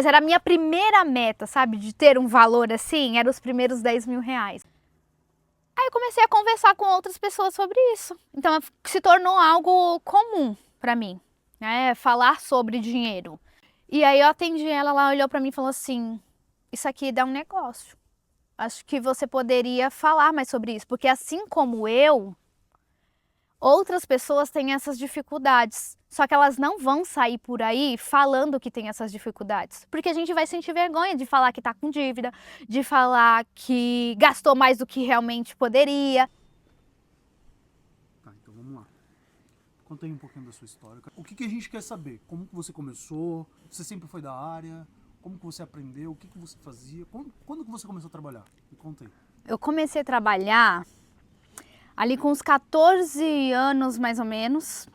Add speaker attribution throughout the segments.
Speaker 1: Mas era a minha primeira meta, sabe? De ter um valor assim, era os primeiros 10 mil reais. Aí eu comecei a conversar com outras pessoas sobre isso. Então se tornou algo comum pra mim, né? Falar sobre dinheiro. E aí eu atendi ela lá, olhou pra mim e falou assim, isso aqui dá um negócio. Acho que você poderia falar mais sobre isso, porque assim como eu, outras pessoas têm essas dificuldades. Só que elas não vão sair por aí falando que tem essas dificuldades. Porque a gente vai sentir vergonha de falar que tá com dívida, de falar que gastou mais do que realmente poderia.
Speaker 2: Tá, então vamos lá. Conta aí um pouquinho da sua história. O que a gente quer saber? Como que você começou? Você sempre foi da área? Como que você aprendeu? O que você fazia? Quando que você começou a trabalhar? Me conta aí.
Speaker 1: Eu comecei a trabalhar ali com uns 14 anos, mais ou menos.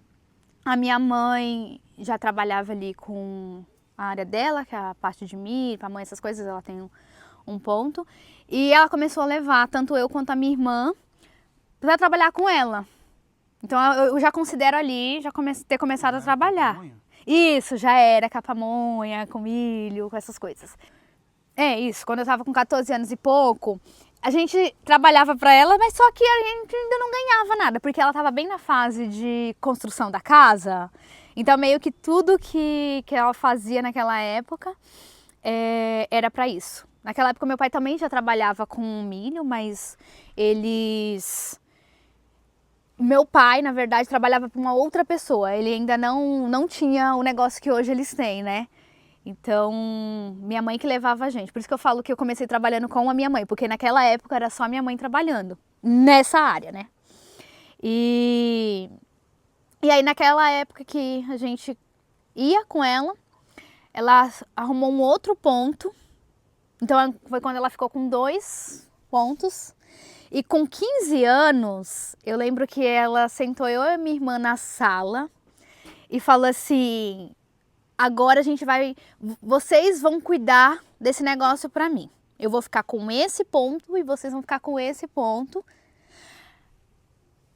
Speaker 1: A minha mãe já trabalhava ali com a área dela, que é a parte de milho, pamonha, essas coisas, ela tem um ponto. E ela começou a levar tanto eu quanto a minha irmã para trabalhar com ela. Então eu já considero ali, já ter começado a trabalhar. Isso, já era com a pamonha, com milho, com essas coisas. É isso, quando eu tava com 14 anos e pouco, a gente trabalhava para ela, mas só que a gente ainda não ganhava nada, porque ela tava bem na fase de construção da casa. Então meio que tudo que ela fazia naquela época era para isso. Naquela época meu pai também já trabalhava com milho, mas meu pai, na verdade, trabalhava para uma outra pessoa. Ele ainda não tinha o negócio que hoje eles têm, né? Então, minha mãe que levava a gente. Por isso que eu falo que eu comecei trabalhando com a minha mãe, porque naquela época era só minha mãe trabalhando nessa área, né? E aí naquela época que a gente ia com ela arrumou um outro ponto. Então foi quando ela ficou com 2 pontos. E com 15 anos, eu lembro que ela sentou eu e minha irmã na sala e falou assim: agora vocês vão cuidar desse negócio pra mim. Eu vou ficar com esse ponto e vocês vão ficar com esse ponto.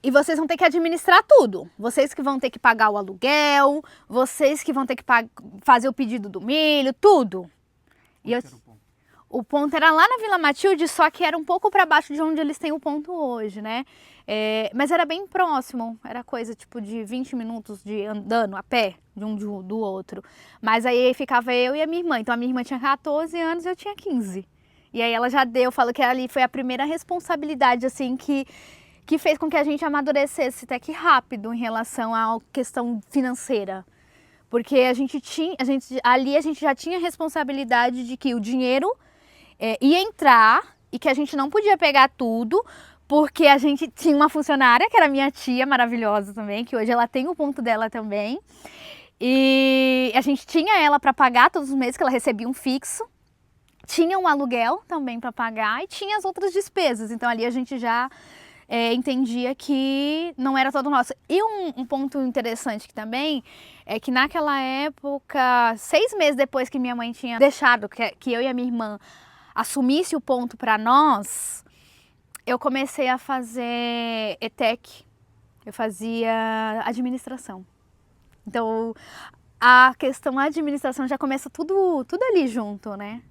Speaker 1: E vocês vão ter que administrar tudo. Vocês que vão ter que pagar o aluguel, vocês que vão ter que fazer o pedido do milho, tudo. O ponto era lá na Vila Matilde, só que era um pouco para baixo de onde eles têm o ponto hoje, né? Mas era bem próximo, era coisa tipo de 20 minutos de andando a pé de um do outro. Mas aí ficava eu e a minha irmã. Então a minha irmã tinha 14 anos e eu tinha 15. E aí ela já falou que ali foi a primeira responsabilidade assim que fez com que a gente amadurecesse até que rápido em relação à questão financeira. Porque ali a gente já tinha responsabilidade de que o dinheiro ia entrar e que a gente não podia pegar tudo, porque a gente tinha uma funcionária, que era minha tia maravilhosa também, que hoje ela tem o ponto dela também. E a gente tinha ela para pagar todos os meses, que ela recebia um fixo. Tinha um aluguel também para pagar e tinha as outras despesas. Então ali a gente já entendia que não era todo nosso. E um ponto interessante que também é que naquela época, 6 meses depois que minha mãe tinha deixado que eu e a minha irmã assumisse o ponto para nós, eu comecei a fazer ETEC, eu fazia administração. Então, a questão administração já começa tudo ali junto, né?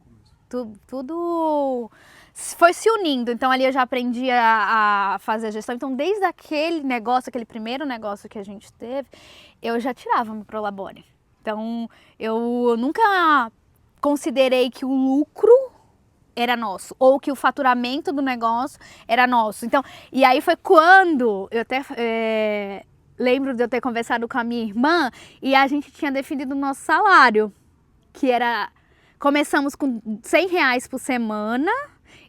Speaker 1: Tudo foi se unindo. Então, ali eu já aprendi a fazer a gestão. Então, desde aquele negócio, aquele primeiro negócio que a gente teve, eu já tirava meu Prolabore. Então, eu nunca considerei que o lucro era nosso, ou que o faturamento do negócio era nosso. Então, e aí foi quando eu até lembro de eu ter conversado com a minha irmã e a gente tinha definido o nosso salário, que era, começamos com R$100 por semana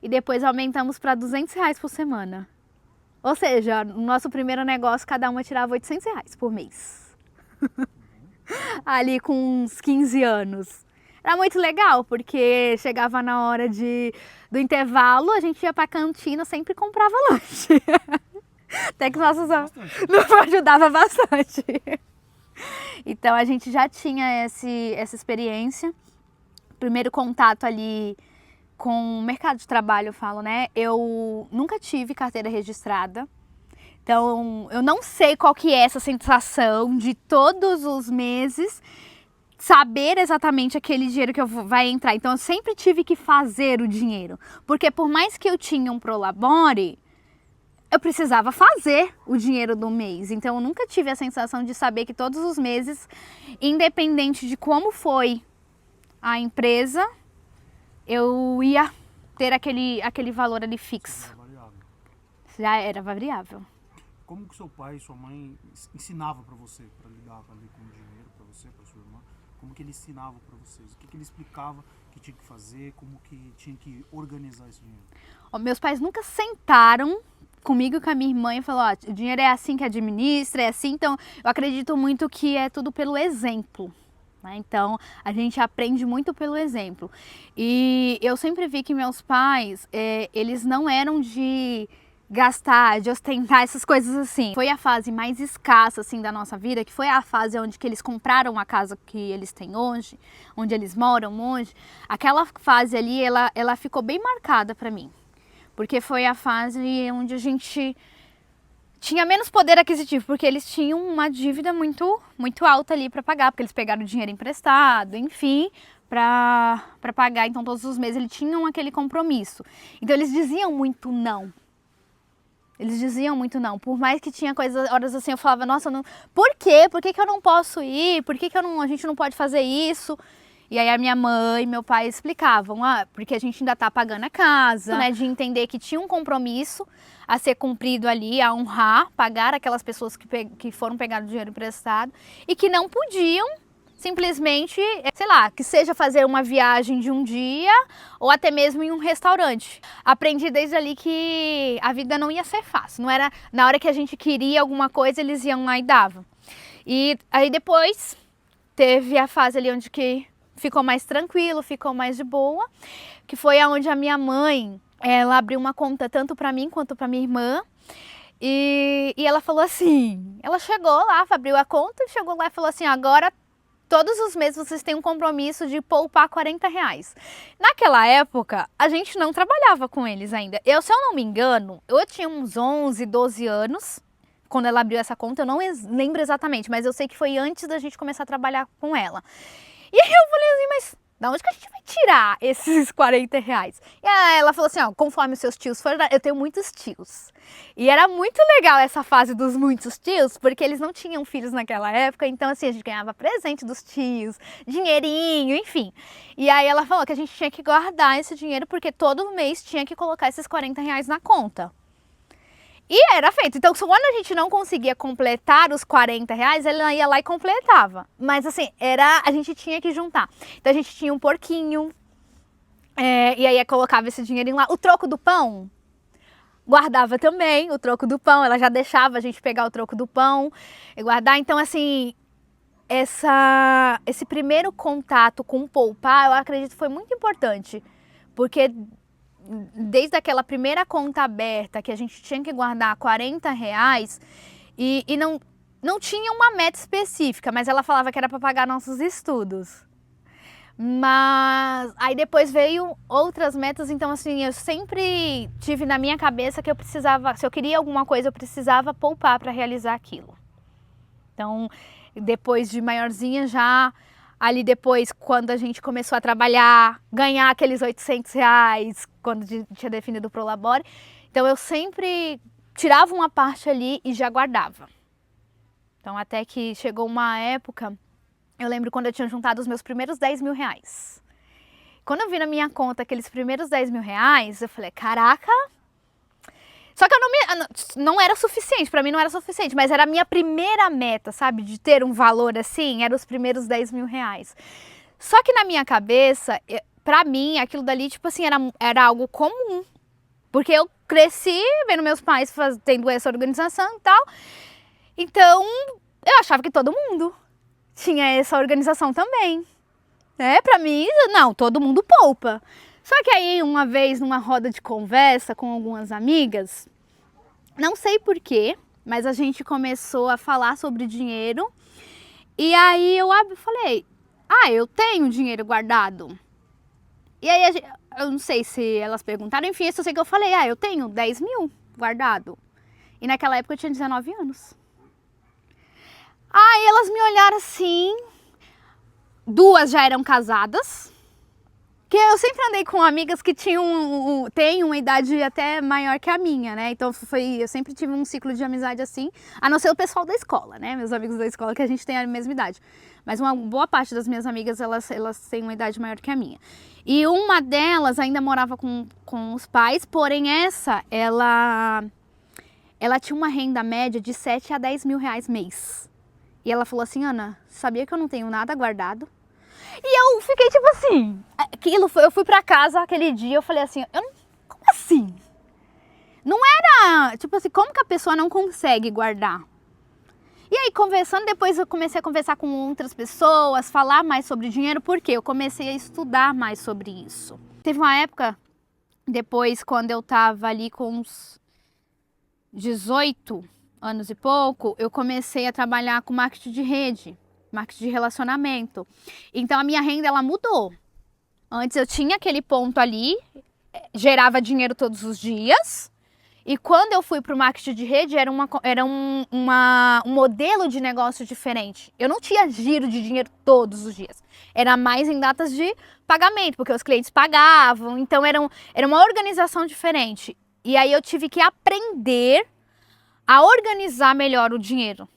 Speaker 1: e depois aumentamos para R$200 por semana. Ou seja, no nosso primeiro negócio, cada uma tirava R$800 por mês. Ali com uns 15 anos. Era muito legal, porque chegava na hora do intervalo, a gente ia pra cantina, sempre comprava lanche. Até que nossos nos ajudava bastante. Então a gente já tinha essa experiência. Primeiro contato ali com o mercado de trabalho, eu falo, né? Eu nunca tive carteira registrada. Então eu não sei qual que é essa sensação de todos os meses saber exatamente aquele dinheiro que vai entrar. Então eu sempre tive que fazer o dinheiro, porque por mais que eu tinha um Prolabore, eu precisava fazer o dinheiro do mês. Então eu nunca tive a sensação de saber que todos os meses, independente de como foi a empresa, eu ia ter aquele valor ali fixo. Já era variável.
Speaker 2: Como que seu pai e sua mãe ensinavam para você, para lidar ali com o dinheiro, para você, para sua irmã? Como que ele ensinava para vocês? O que ele explicava que tinha que fazer? Como que tinha que organizar esse dinheiro?
Speaker 1: Meus pais nunca sentaram comigo e com a minha irmã e falaram, ó, o dinheiro é assim que administra, é assim. Então, eu acredito muito que é tudo pelo exemplo. Né? Então, a gente aprende muito pelo exemplo. E eu sempre vi que meus pais, eles não eram de gastar, de ostentar, essas coisas assim. Foi a fase mais escassa assim da nossa vida, que foi a fase onde que eles compraram a casa que eles têm hoje, onde eles moram hoje. Aquela fase ali, ela ficou bem marcada para mim, porque foi a fase onde a gente tinha menos poder aquisitivo, porque eles tinham uma dívida muito alta ali para pagar, porque eles pegaram dinheiro emprestado, enfim, para pagar. Então todos os meses eles tinham aquele compromisso. Então eles diziam muito não. Eles diziam muito não, por mais que tinha coisas, horas assim, eu falava, nossa, não, por quê? Por que que eu não posso ir? Por que que a gente não pode fazer isso? E aí a minha mãe e meu pai explicavam, porque a gente ainda tá pagando a casa, né, de entender que tinha um compromisso a ser cumprido ali, a honrar, pagar aquelas pessoas que foram pegar o dinheiro emprestado e que não podiam simplesmente, sei lá, que seja fazer uma viagem de um dia ou até mesmo em um restaurante. Aprendi desde ali que a vida não ia ser fácil, não era na hora que a gente queria alguma coisa, eles iam lá e davam. E aí depois teve a fase ali onde que ficou mais tranquilo, ficou mais de boa, que foi aonde a minha mãe, ela abriu uma conta tanto para mim quanto para minha irmã. E ela falou assim, ela chegou lá, abriu a conta, chegou lá e falou assim, agora todos os meses vocês têm um compromisso de poupar R$40. Naquela época, a gente não trabalhava com eles ainda. Se eu não me engano, eu tinha uns 11, 12 anos, quando ela abriu essa conta, eu não lembro exatamente, mas eu sei que foi antes da gente começar a trabalhar com ela. E aí eu falei assim, mas da onde que a gente vai tirar esses R$40? E aí ela falou assim, ó, conforme os seus tios forem, eu tenho muitos tios. E era muito legal essa fase dos muitos tios, porque eles não tinham filhos naquela época, então assim, a gente ganhava presente dos tios, dinheirinho, enfim. E aí ela falou que a gente tinha que guardar esse dinheiro, porque todo mês tinha que colocar esses R$40 na conta. E era feito. Então, quando a gente não conseguia completar os R$40, ela ia lá e completava. Mas assim, a gente tinha que juntar. Então a gente tinha um porquinho, e aí colocava esse dinheirinho lá. O troco do pão, guardava também o troco do pão. Ela já deixava a gente pegar o troco do pão e guardar. Então assim, esse primeiro contato com poupar, eu acredito que foi muito importante. Porque desde aquela primeira conta aberta que a gente tinha que guardar R$40 e não tinha uma meta específica, mas ela falava que era para pagar nossos estudos. Mas aí depois veio outras metas, então assim, eu sempre tive na minha cabeça que eu precisava, se eu queria alguma coisa, eu precisava poupar para realizar aquilo. Então, depois de maiorzinha já, ali depois, quando a gente começou a trabalhar, ganhar aqueles R$800, quando tinha definido o Prolabore, então eu sempre tirava uma parte ali e já guardava. Então até que chegou uma época, eu lembro quando eu tinha juntado os meus primeiros R$10.000. Quando eu vi na minha conta aqueles primeiros R$10.000, eu falei, caraca! Só que não era suficiente, pra mim não era suficiente, mas era a minha primeira meta, sabe? De ter um valor assim, eram os primeiros R$10.000. Só que na minha cabeça, pra mim, aquilo dali, tipo assim, era algo comum. Porque eu cresci vendo meus pais tendo essa organização e tal. Então, eu achava que todo mundo tinha essa organização também. Pra mim, não, todo mundo poupa. Só que aí, uma vez, numa roda de conversa com algumas amigas, não sei porquê, mas a gente começou a falar sobre dinheiro. E aí eu falei, eu tenho dinheiro guardado. E aí, eu não sei se elas perguntaram, enfim, eu só sei que eu falei, eu tenho 10 mil guardado. E naquela época eu tinha 19 anos. Aí elas me olharam assim, 2 já eram casadas. Que eu sempre andei com amigas que têm uma idade até maior que a minha, né? Então eu sempre tive um ciclo de amizade assim, a não ser o pessoal da escola, né? Meus amigos da escola que a gente tem a mesma idade. Mas uma boa parte das minhas amigas, elas têm uma idade maior que a minha. E uma delas ainda morava com os pais, porém ela tinha uma renda média de 7 a 10 mil reais mês. E ela falou assim, Ana, sabia que eu não tenho nada guardado? E eu fiquei tipo assim, eu fui pra casa aquele dia, eu falei assim, como assim? Não era, tipo assim, como que a pessoa não consegue guardar? E aí conversando, depois eu comecei a conversar com outras pessoas, falar mais sobre dinheiro, porque eu comecei a estudar mais sobre isso. Teve uma época, depois quando eu tava ali com uns 18 anos e pouco, eu comecei a trabalhar com marketing de rede. Marketing de relacionamento. Então a minha renda ela mudou. Antes eu tinha aquele ponto ali, gerava dinheiro todos os dias. E quando eu fui para o marketing de rede era um modelo de negócio diferente. Eu não tinha giro de dinheiro todos os dias. Era mais em datas de pagamento, porque os clientes pagavam. Então era uma organização diferente. E aí eu tive que aprender a organizar melhor o dinheiro.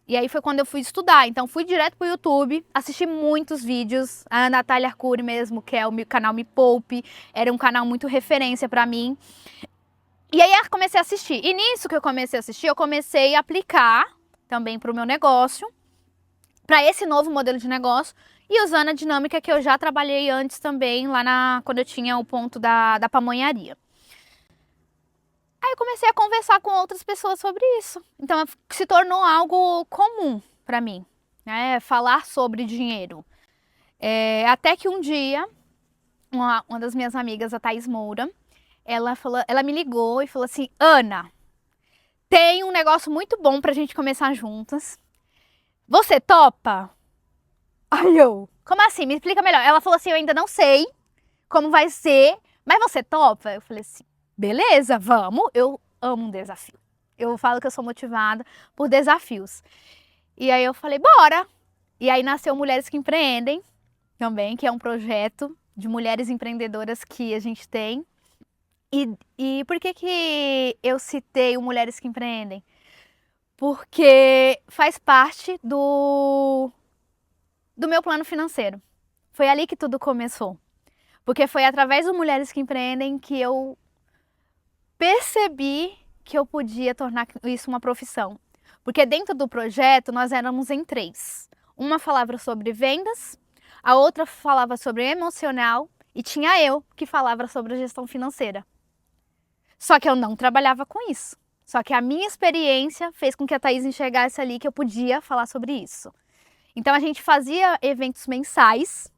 Speaker 1: E aí foi quando eu fui estudar, então fui direto pro YouTube, assisti muitos vídeos, a Natália Arcuri mesmo, que é o meu canal Me Poupe, era um canal muito referência pra mim. E aí eu comecei a assistir, e nisso que eu comecei a assistir, eu comecei a aplicar também pro meu negócio, para esse novo modelo de negócio, e usando a dinâmica que eu já trabalhei antes também, lá quando eu tinha o ponto da pamonharia. Aí eu comecei a conversar com outras pessoas sobre isso. Então se tornou algo comum para mim, né? Falar sobre dinheiro. Até que um dia, uma das minhas amigas, a Thaís Moura, ela me ligou e falou assim, Ana, tem um negócio muito bom pra gente começar juntas. Você topa? Aí eu, como assim? Me explica melhor. Ela falou assim, eu ainda não sei como vai ser, mas você topa? Eu falei assim, beleza, vamos. Eu amo um desafio. Eu falo que eu sou motivada por desafios. E aí eu falei, bora! E aí nasceu Mulheres que Empreendem também, que é um projeto de mulheres empreendedoras que a gente tem. E por que eu citei o Mulheres que Empreendem? Porque faz parte do meu plano financeiro. Foi ali que tudo começou. Porque foi através do Mulheres que Empreendem que eu percebi que eu podia tornar isso uma profissão. Porque dentro do projeto nós éramos em 3. Uma falava sobre vendas, a outra falava sobre emocional e tinha eu que falava sobre a gestão financeira. Só que eu não trabalhava com isso. Só que a minha experiência fez com que a Thaís enxergasse ali que eu podia falar sobre isso. Então a gente fazia eventos mensais,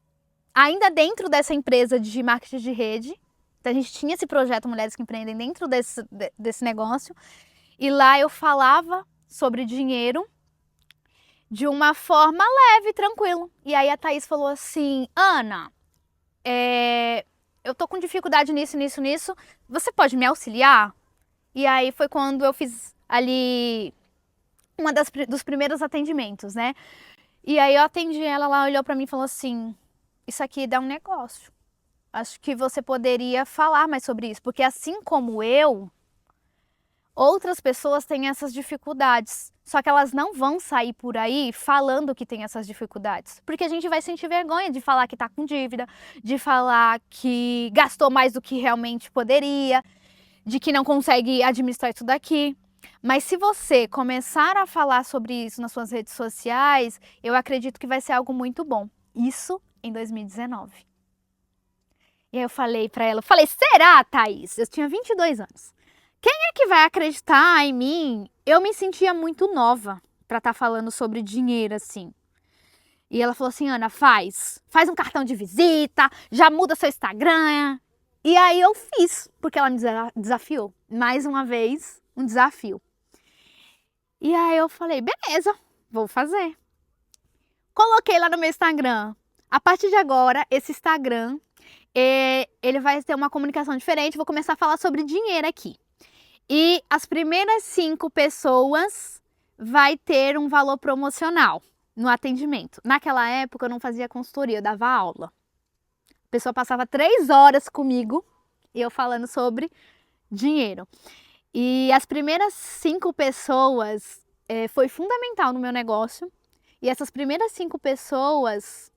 Speaker 1: ainda dentro dessa empresa de marketing de rede. Então a gente tinha esse projeto Mulheres que Empreendem dentro desse negócio. E lá eu falava sobre dinheiro de uma forma leve, tranquila. E aí a Thaís falou assim, Ana, eu tô com dificuldade nisso, você pode me auxiliar? E aí foi quando eu fiz ali dos primeiros atendimentos, né? E aí eu atendi ela lá, olhou pra mim e falou assim, isso aqui dá um negócio. Acho que você poderia falar mais sobre isso, porque assim como eu, outras pessoas têm essas dificuldades. Só que elas não vão sair por aí falando que tem essas dificuldades. Porque a gente vai sentir vergonha de falar que tá com dívida, de falar que gastou mais do que realmente poderia, de que não consegue administrar isso daqui. Mas se você começar a falar sobre isso nas suas redes sociais, eu acredito que vai ser algo muito bom. Isso em 2019. E aí eu falei pra ela, será, Thaís? Eu tinha 22 anos. Quem é que vai acreditar em mim? Eu me sentia muito nova pra estar falando sobre dinheiro assim. E ela falou assim, Ana, faz um cartão de visita, já muda seu Instagram. E aí eu fiz, porque ela me desafiou. Mais uma vez, um desafio. E aí eu falei, beleza, vou fazer. Coloquei lá no meu Instagram. A partir de agora, esse Instagram, ele vai ter uma comunicação diferente. Vou começar a falar sobre dinheiro aqui. E as primeiras 5 pessoas vai ter um valor promocional. no atendimento. Naquela época eu não fazia consultoria, eu dava aula. A pessoa passava 3 horas comigo e eu falando sobre dinheiro. E as primeiras 5 pessoas foi fundamental no meu negócio. E essas primeiras 5 pessoas,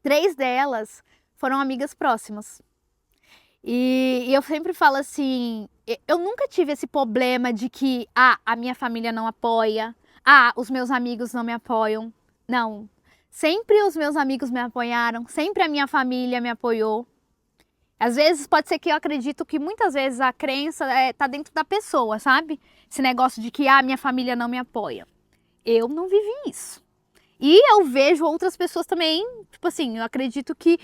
Speaker 1: 3 delas foram amigas próximas. E eu sempre falo assim, eu nunca tive esse problema de que a minha família não apoia, os meus amigos não me apoiam. Não, sempre os meus amigos me apoiaram, sempre a minha família me apoiou. Às vezes pode ser que eu acredito que muitas vezes a crença tá dentro da pessoa, sabe? Esse negócio de que minha família não me apoia. Eu não vivi isso. E eu vejo outras pessoas também, tipo assim, eu acredito que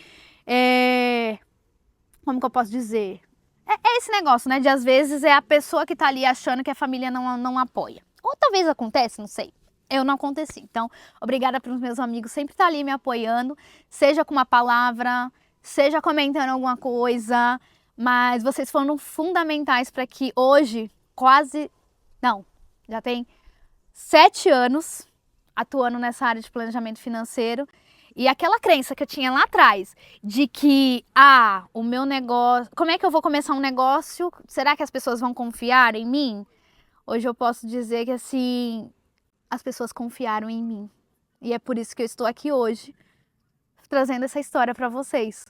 Speaker 1: como que eu posso dizer? É esse negócio, né? De às vezes é a pessoa que tá ali achando que a família não apoia. Ou talvez acontece, não sei. Eu não aconteci. Então, obrigada pelos meus amigos sempre estar ali me apoiando, seja com uma palavra, seja comentando alguma coisa, mas vocês foram fundamentais para que hoje, já tem 7 anos atuando nessa área de planejamento financeiro. E aquela crença que eu tinha lá atrás, de que, o meu negócio, como é que eu vou começar um negócio? Será que as pessoas vão confiar em mim? Hoje eu posso dizer que, assim, as pessoas confiaram em mim. E é por isso que eu estou aqui hoje, trazendo essa história para vocês.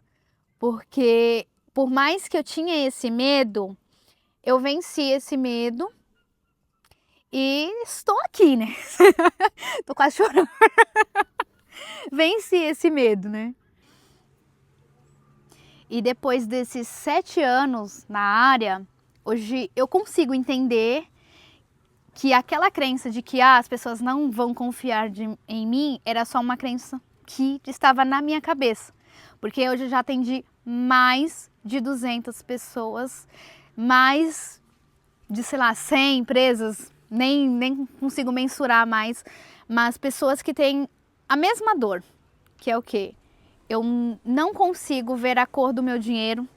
Speaker 1: Porque, por mais que eu tinha esse medo, eu venci esse medo e estou aqui, né? Tô quase chorando. Venci esse medo, né? E depois desses 7 anos na área, hoje eu consigo entender que aquela crença de que as pessoas não vão confiar em mim era só uma crença que estava na minha cabeça. Porque hoje eu já atendi mais de 200 pessoas, mais de, 100 empresas, nem consigo mensurar mais, mas pessoas que têm a mesma dor, que é o quê? Eu não consigo ver a cor do meu dinheiro,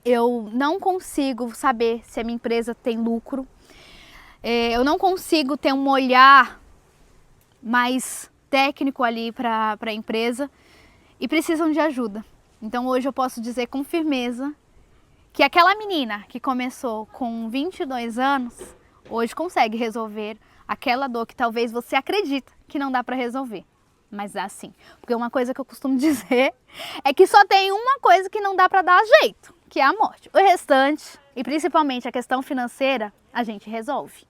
Speaker 1: eu não consigo saber se a minha empresa tem lucro, eu não consigo ter um olhar mais técnico ali para a empresa e precisam de ajuda. Então hoje eu posso dizer com firmeza que aquela menina que começou com 22 anos, hoje consegue resolver aquela dor que talvez você acredita que não dá para resolver. Mas dá sim. Porque uma coisa que eu costumo dizer é que só tem uma coisa que não dá para dar jeito, que é a morte. O restante, e principalmente a questão financeira, a gente resolve.